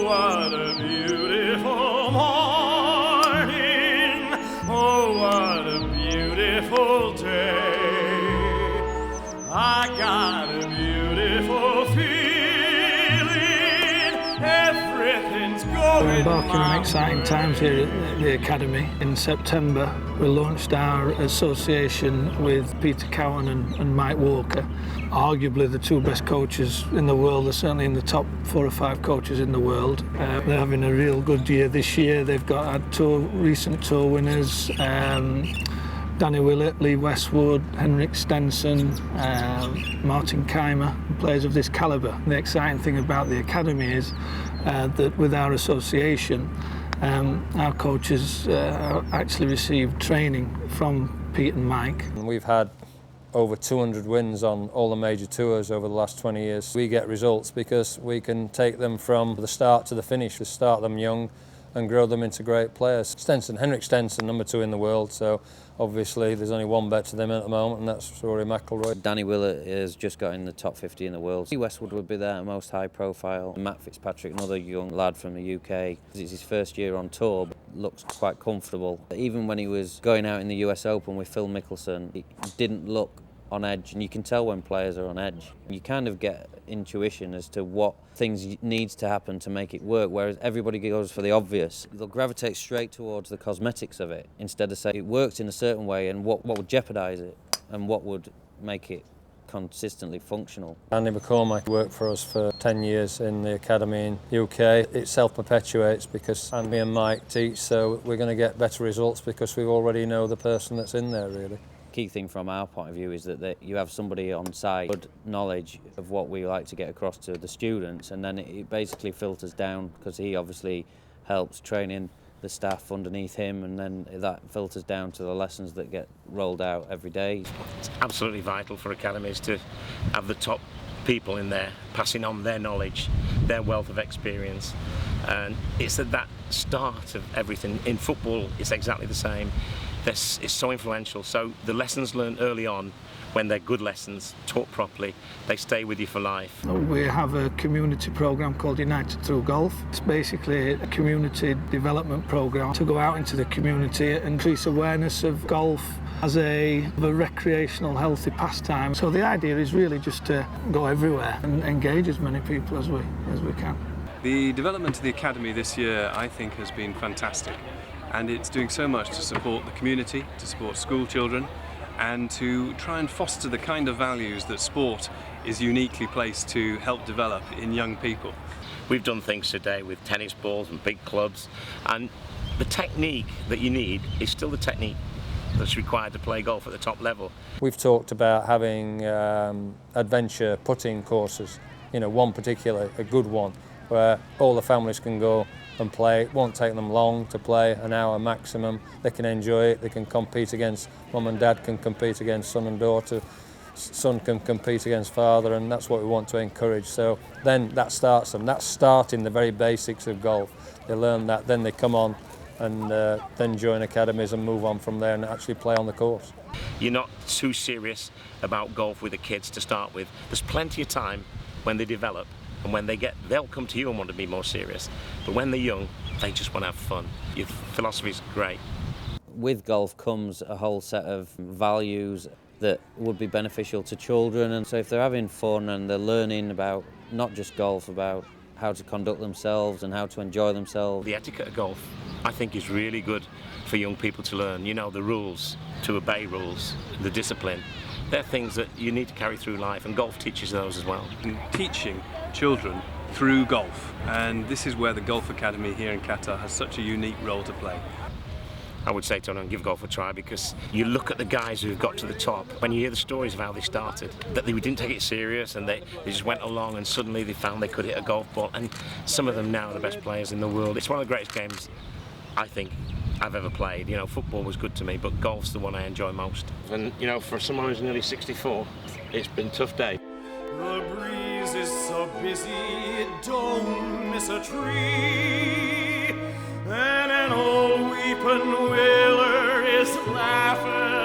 Oh, what a beautiful morning. Oh, what a beautiful day. I got a beautiful feeling. Everything's going. We're embarking on exciting times here at the Academy. In September, we launched our association with Peter Cowan and Mike Walker. Arguably the two best coaches in the world. They're certainly in the top 4 or 5 coaches in the world. They're having a real good year this year. They've got recent tour winners. Danny Willett, Lee Westwood, Henrik Stenson, Martin Keimer, players of this calibre. The exciting thing about the Academy is that with our association, our coaches actually receive training from Pete and Mike. We've had over 200 wins on all the major tours over the last 20 years. We get results because we can take them from the start to the finish. We start them young and grow them into great players. Henrik Stenson, number 2 in the world, so obviously there's only one better than him at the moment, and that's Rory McIlroy. Danny Willett has just got in the top 50 in the world. Lee Westwood would be there, most high profile. Matt Fitzpatrick, another young lad from the UK. It's his first year on tour, but looks quite comfortable. Even when he was going out in the US Open with Phil Mickelson, he didn't look on edge, and you can tell when players are on edge. You kind of get intuition as to what things needs to happen to make it work, whereas everybody goes for the obvious. They'll gravitate straight towards the cosmetics of it instead of saying it works in a certain way and what would jeopardise it and what would make it consistently functional. Andy McCormack worked for us for 10 years in the academy in UK. It self-perpetuates because Andy and Mike teach, so we're going to get better results because we already know the person that's in there, really. Key thing from our point of view is that you have somebody on site, good knowledge of what we like to get across to the students, and then it basically filters down because he obviously helps training the staff underneath him, and then that filters down to the lessons that get rolled out every day. It's absolutely vital for academies to have the top people in there passing on their knowledge, their wealth of experience, and it's at that start of everything. In football, it's exactly the same. This is so influential, so the lessons learned early on, when they're good lessons, taught properly, they stay with you for life. We have a community programme called United Through Golf. It's basically a community development programme to go out into the community and increase awareness of golf as a recreational, healthy pastime. So the idea is really just to go everywhere and engage as many people as we can. The development of the Academy this year, I think, has been fantastic. And it's doing so much to support the community, to support school children, and to try and foster the kind of values that sport is uniquely placed to help develop in young people. We've done things today with tennis balls and big clubs, and the technique that you need is still the technique that's required to play golf at the top level. We've talked about having adventure putting courses, one particular, a good one, where all the families can go and play. It won't take them long to play, an hour maximum. They can enjoy it, they can compete against mum and dad, can compete against son and daughter, son can compete against father, and that's what we want to encourage. So then that starts them. That's starting the very basics of golf. They learn that, then they come on and then join academies and move on from there and actually play on the course. You're not too serious about golf with the kids to start with. There's plenty of time when they develop. And when they'll come to you and want to be more serious. But when they're young, they just want to have fun. Your philosophy's great. With golf comes a whole set of values that would be beneficial to children. And so if they're having fun and they're learning about not just golf, about how to conduct themselves and how to enjoy themselves. The etiquette of golf, I think, is really good for young people to learn. The rules, to obey rules, the discipline. They're things that you need to carry through life, and golf teaches those as well. Teaching children through golf, and this is where the Golf Academy here in Qatar has such a unique role to play. I would say to anyone, give golf a try, because you look at the guys who've got to the top, when you hear the stories of how they started, that they didn't take it serious and they just went along and suddenly they found they could hit a golf ball, and some of them now are the best players in the world. It's one of the greatest games, I think, I've ever played. Football was good to me, but golf's the one I enjoy most. And, for someone who's nearly 64, it's been a tough day. The breeze is so busy, it don't miss a tree, and an old weeping willer is laughing